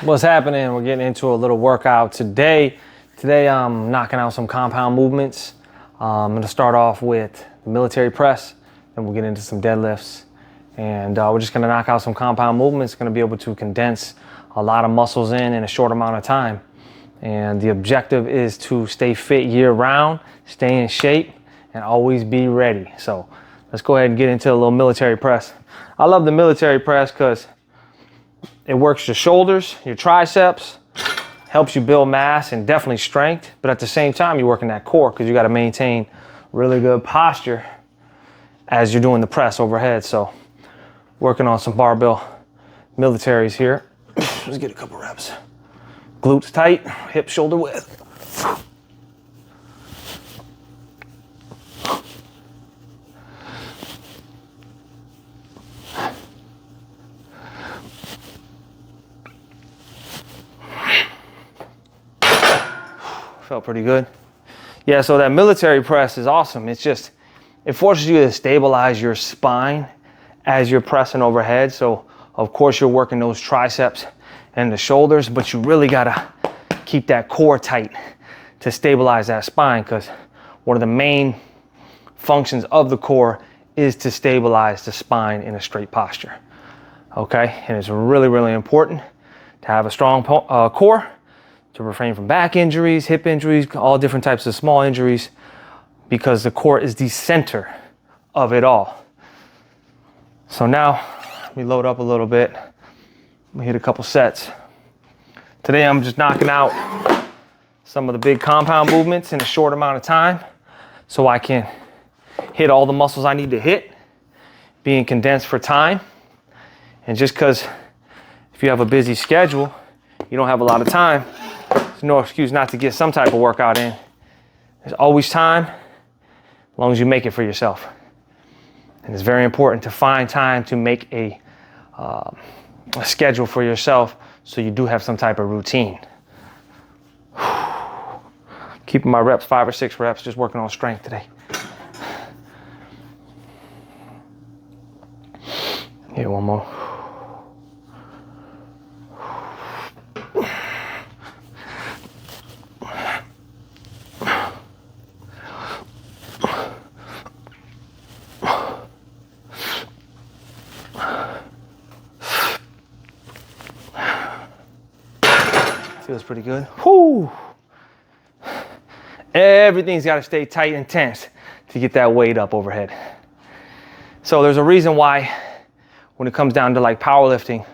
What's happening? We're getting into a little workout today. Today I'm knocking out some compound movements. I'm gonna start off with the military press, then we'll get into some deadlifts. And we're just gonna knock out some compound movements. Gonna be able to condense a lot of muscles in a short amount of time. And the objective is to stay fit year round, stay in shape, and always be ready. So let's go ahead and get into a little military press. I love the military press because it works your shoulders, your triceps, helps you build mass and definitely strength. But at the same time, you're working that core because you got to maintain really good posture as you're doing the press overhead. So working on some barbell militaries here. Let's get a couple reps. Glutes tight, hip shoulder width. Felt pretty good. Yeah, so that military press is awesome. It's just, it forces you to stabilize your spine as you're pressing overhead. So of course you're working those triceps and the shoulders, but you really gotta keep that core tight to stabilize that spine, because one of the main functions of the core is to stabilize the spine in a straight posture. Okay, and it's really, really important to have a strong core, to refrain from back injuries, hip injuries, all different types of small injuries, because the core is the center of it all. So now, let me load up a little bit. We hit a couple sets. Today I'm just knocking out some of the big compound movements in a short amount of time so I can hit all the muscles I need to hit, being condensed for time. And just because if you have a busy schedule, you don't have a lot of time, there's no excuse not to get some type of workout in. There's always time, as long as you make it for yourself. And it's very important to find time to make a schedule for yourself so you do have some type of routine. Keeping my reps 5 or 6 reps, just working on strength today. Here, one more. Feels pretty good. Whoo! Everything's got to stay tight and tense to get that weight up overhead. So there's a reason why when it comes down to like powerlifting,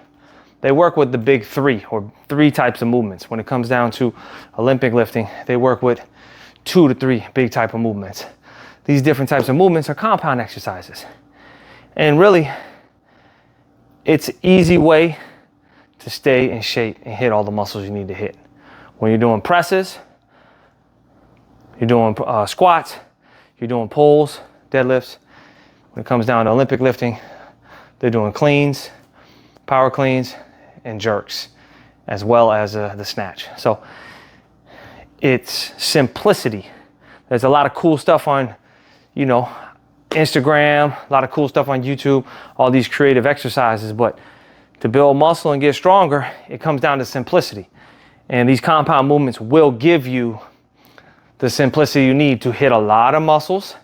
they work with the big 3 or 3 types of movements. When it comes down to Olympic lifting, they work with 2 to 3 big type of movements. These different types of movements are compound exercises. And really, it's an easy way to stay in shape and hit all the muscles you need to hit. When you're doing presses, you're doing squats, you're doing pulls, deadlifts. When it comes down to Olympic lifting, they're doing cleans, power cleans, and jerks, as well as the snatch. So it's simplicity. There's a lot of cool stuff on, Instagram, a lot of cool stuff on YouTube, all these creative exercises, but to build muscle and get stronger, it comes down to simplicity. And these compound movements will give you the simplicity you need to hit a lot of muscles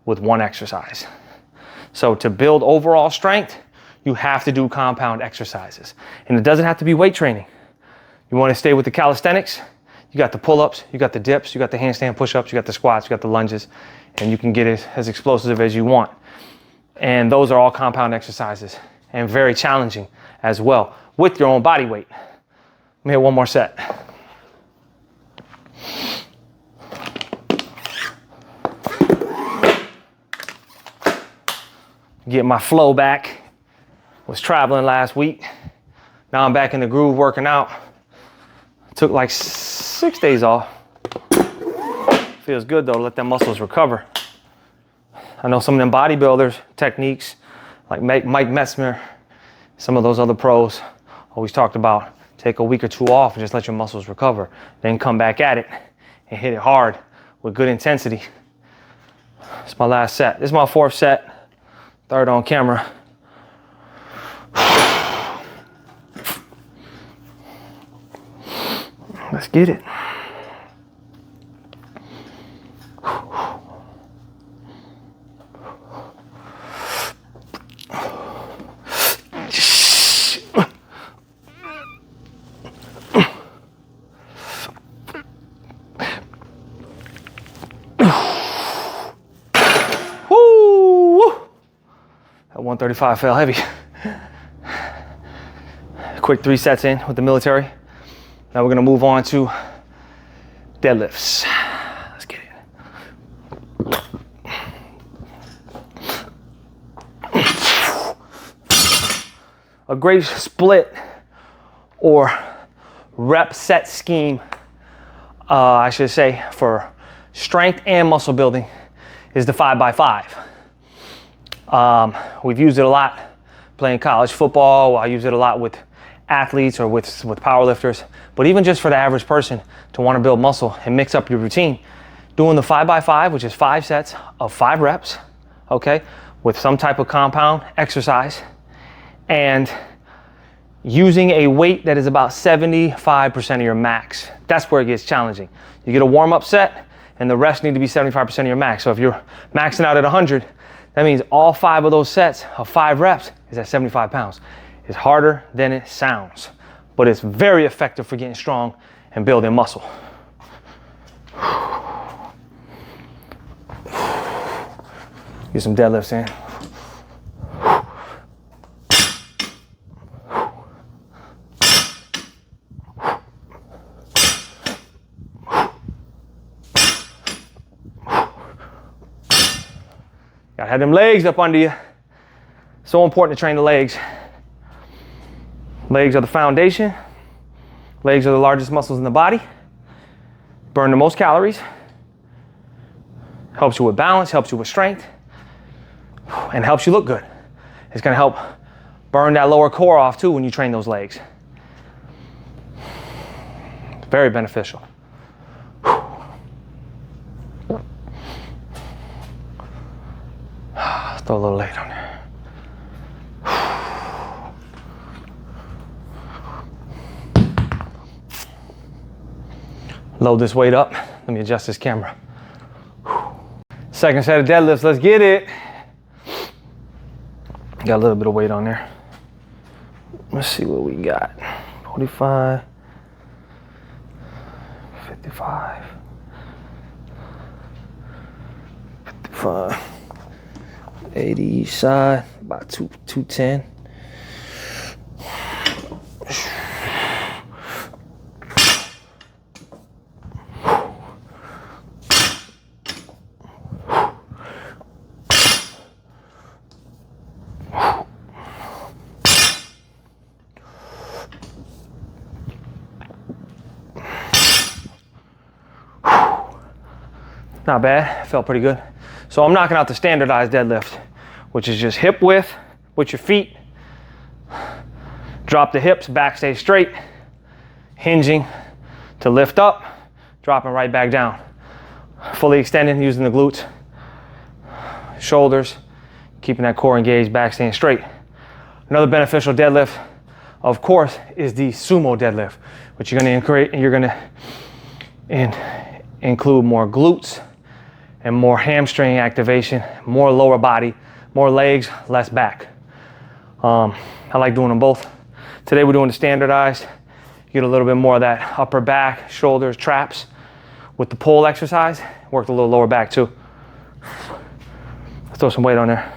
with one exercise. So to build overall strength, you have to do compound exercises. And it doesn't have to be weight training. You want to stay with the calisthenics, you got the pull-ups, you got the dips, you got the handstand push-ups, you got the squats, you got the lunges, and you can get it as explosive as you want. And those are all compound exercises and very challenging as well with your own body weight. Let me hit one more set. Get my flow back. Was traveling last week. Now I'm back in the groove working out. Took like 6 days off. Feels good though to let them muscles recover. I know some of them bodybuilders techniques like Mike Metzner, some of those other pros always talked about take a week or 2 off and just let your muscles recover. Then come back at it and hit it hard with good intensity. It's my last set. This is my 4th set, 3rd on camera. Let's get it. At 135 felt heavy. Quick 3 sets in with the military. Now we're gonna move on to deadlifts. Let's get it. A great split or rep set scheme, I should say, for strength and muscle building is the 5x5. We've used it a lot playing college football. I use it a lot with athletes or with powerlifters, but even just for the average person to want to build muscle and mix up your routine, doing the 5x5, which is 5 sets of 5 reps, okay, with some type of compound exercise, and using a weight that is about 75% of your max. That's where it gets challenging. You get a warm-up set and the rest need to be 75% of your max. So if you're maxing out at 100, that means all 5 of those sets of 5 reps is at 75 pounds. It's harder than it sounds, but it's very effective for getting strong and building muscle. Get some deadlifts in. Gotta have them legs up under you. So important to train the legs. Legs are the foundation. Legs are the largest muscles in the body. Burn the most calories. Helps you with balance, helps you with strength, and helps you look good. It's gonna help burn that lower core off too when you train those legs. Very beneficial. Throw a little weight on there. Load this weight up. Let me adjust this camera. Second set of deadlifts, let's get it. Got a little bit of weight on there. Let's see what we got. 45, 55, 55. 80 each side, about 210. Not bad, felt pretty good. So I'm knocking out the standardized deadlift, which is just hip width with your feet. Drop the hips, back stay straight. Hinging to lift up, dropping right back down. Fully extending using the glutes, shoulders, keeping that core engaged, back staying straight. Another beneficial deadlift, of course, is the sumo deadlift, which you're gonna include more glutes and more hamstring activation, more lower body, more legs, less back. I like doing them both. Today we're doing the standardized. You get a little bit more of that upper back, shoulders, traps. With the pull exercise, worked a little lower back too. Let's throw some weight on there.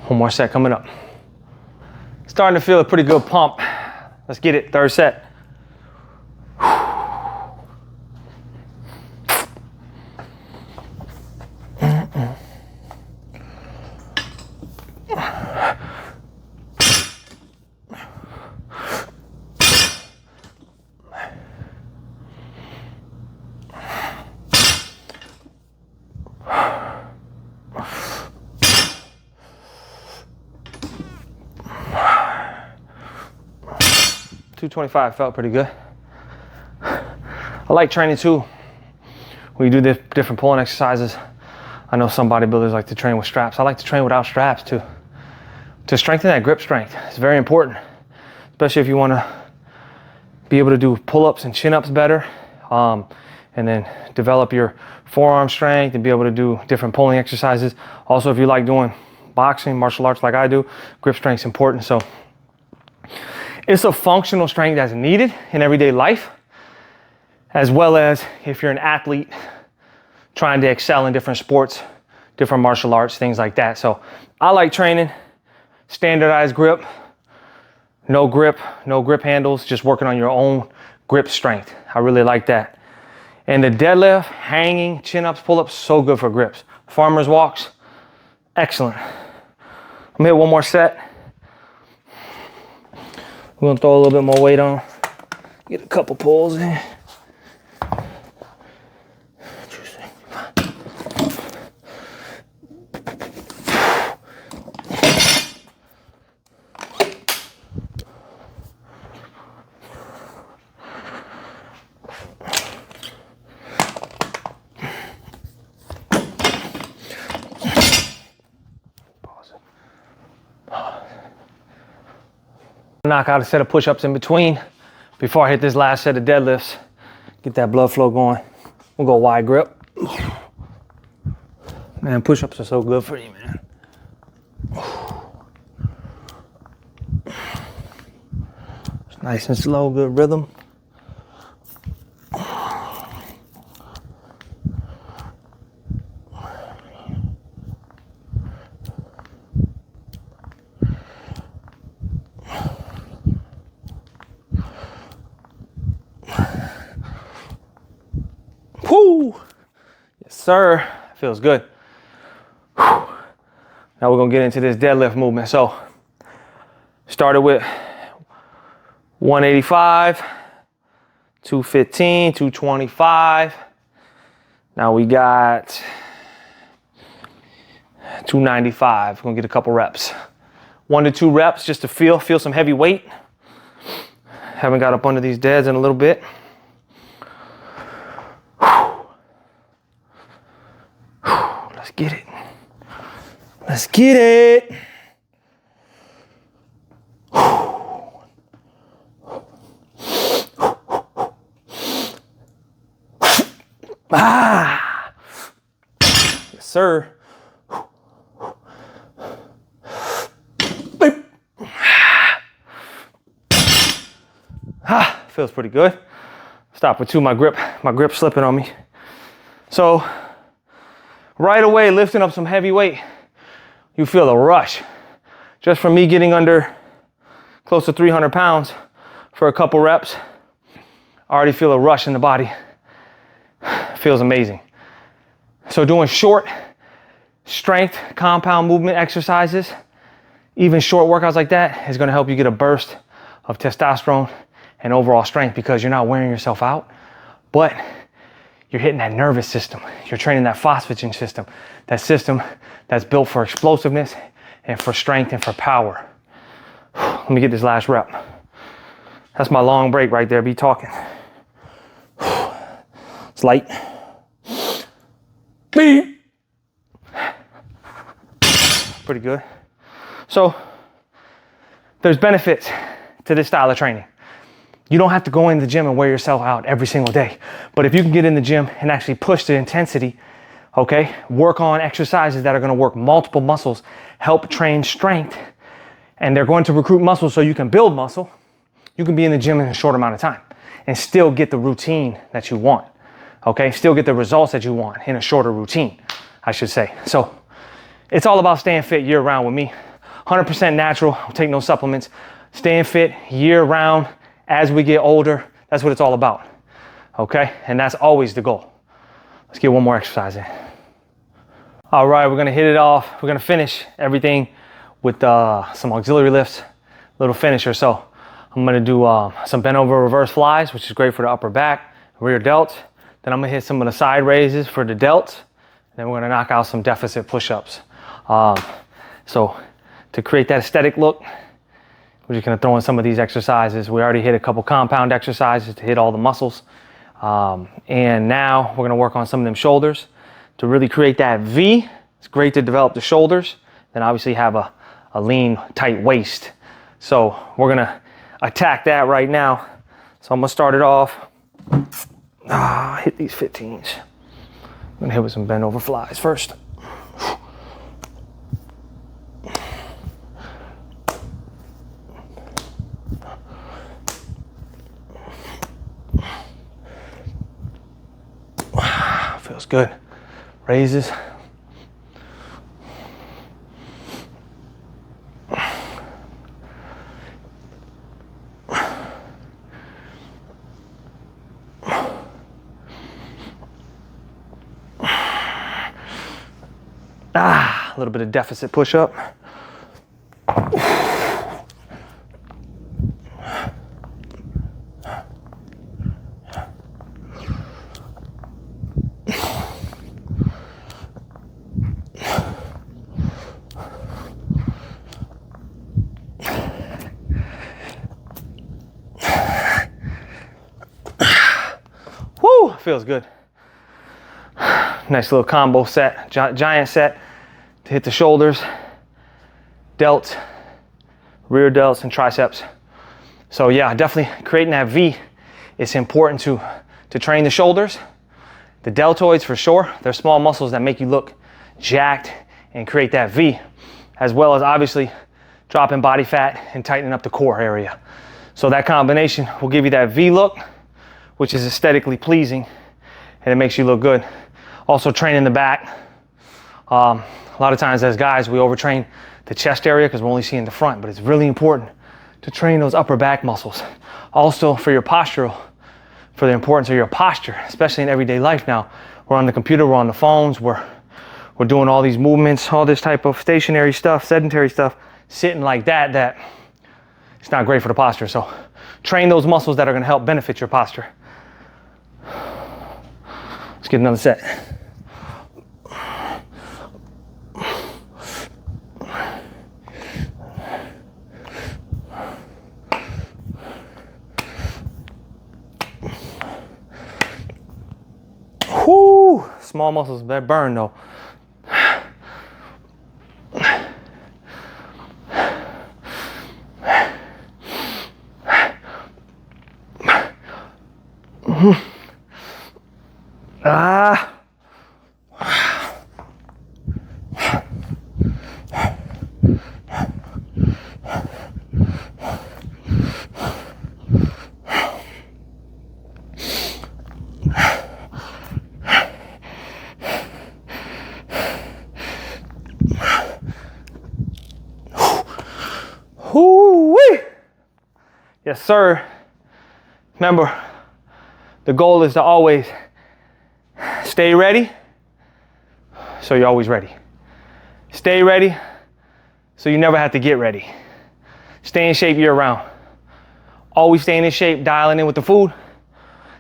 One more set coming up. Starting to feel a pretty good pump. Let's get it, third set. 225 felt pretty good. I like training too. When you do the different pulling exercises, I know some bodybuilders like to train with straps. I like to train without straps too. To strengthen that grip strength, it's very important especially if you want to be able to do pull-ups and chin-ups better, and then develop your forearm strength and be able to do different pulling exercises. Also, if you like doing boxing, martial arts like I do, grip strength is important. So it's a functional strength that's needed in everyday life, as well as if you're an athlete trying to excel in different sports, different martial arts, things like that. So I like training standardized grip, no grip handles, just working on your own grip strength. I really like that. And the deadlift, hanging, chin-ups, pull-ups, so good for grips. Farmer's walks, excellent. I'm gonna hit one more set. We're gonna throw a little bit more weight on, get a couple pulls in. Knock out a set of push-ups in between before I hit this last set of deadlifts. Get that blood flow going. We'll go wide grip. Man, push-ups are so good for you, man. It's nice and slow, good rhythm. Woo! Yes, sir. Feels good. Whew. Now we're gonna get into this deadlift movement. So, started with 185, 215, 225. Now we got 295. We're gonna get a couple reps. 1 to 2 reps just to feel some heavy weight. Haven't got up under these deads in a little bit. Let's get it. Let's get it. Ah. Yes, sir. Ah, feels pretty good. Stop with 2, my grip slipping on me. So, right away, lifting up some heavy weight, you feel a rush. Just from me getting under close to 300 pounds for a couple reps, I already feel a rush in the body. Feels amazing. So doing short strength, compound movement exercises, even short workouts like that is gonna help you get a burst of testosterone and overall strength because you're not wearing yourself out, but you're hitting that nervous system. You're training that phosphagen system, that system that's built for explosiveness and for strength and for power. Let me get this last rep. That's my long break right there, be talking. It's light. Beep. Pretty good. So there's benefits to this style of training. You don't have to go in the gym and wear yourself out every single day. But if you can get in the gym and actually push the intensity, okay, work on exercises that are gonna work multiple muscles, help train strength, and they're going to recruit muscle so you can build muscle, you can be in the gym in a short amount of time and still get the routine that you want, okay? Still get the results that you want in a shorter routine, I should say. So it's all about staying fit year round with me. 100% natural, take no supplements, staying fit year round. As we get older, that's what it's all about, okay? And that's always the goal. Let's get one more exercise in. All right, we're gonna hit it off. We're gonna finish everything with some auxiliary lifts, little finisher. So I'm gonna do some bent over reverse flies, which is great for the upper back, rear delts. Then I'm gonna hit some of the side raises for the delts. Then we're gonna knock out some deficit push-ups. So to create that aesthetic look, we're just gonna throw in some of these exercises. We already hit a couple compound exercises to hit all the muscles. And now we're gonna work on some of them shoulders to really create that V. It's great to develop the shoulders, then obviously have a lean, tight waist. So we're gonna attack that right now. So I'm gonna start it off. Hit these 15s. I'm gonna hit with some bend over flies first. Feels good. Raises. A little bit of deficit push up. Woo, feels good. Nice little combo set, giant set to hit the shoulders, delts, rear delts, and triceps. So yeah, definitely creating that V. It's important to train the shoulders, the deltoids for sure. They're small muscles that make you look jacked and create that V, as well as obviously dropping body fat and tightening up the core area. So that combination will give you that V look, which is aesthetically pleasing, and it makes you look good. Also training the back. A lot of times as guys, we overtrain the chest area because we're only seeing the front, but it's really important to train those upper back muscles. Also for your postural, for the importance of your posture, especially in everyday life now. We're on the computer, we're on the phones, we're doing all these movements, all this type of stationary stuff, sedentary stuff, sitting like that it's not great for the posture. So train those muscles that are gonna help benefit your posture. Let's get another set. Whoo! Small muscles, that burn though. Whoo-wee! Yes, sir. Remember, the goal is to always stay ready, so you're always ready. Stay ready, so you never have to get ready. Stay in shape year round. Always staying in shape, dialing in with the food,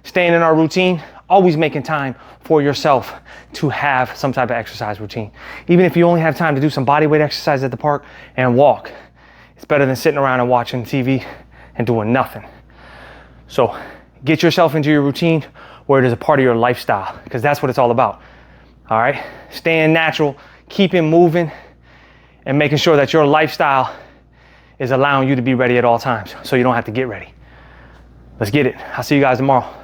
staying in our routine, always making time for yourself to have some type of exercise routine. Even if you only have time to do some body weight exercise at the park and walk, it's better than sitting around and watching TV and doing nothing. So get yourself into your routine where it is a part of your lifestyle, because that's what it's all about. All right, staying natural, keeping moving, and making sure that your lifestyle is allowing you to be ready at all times so you don't have to get ready. Let's get it. I'll see you guys tomorrow.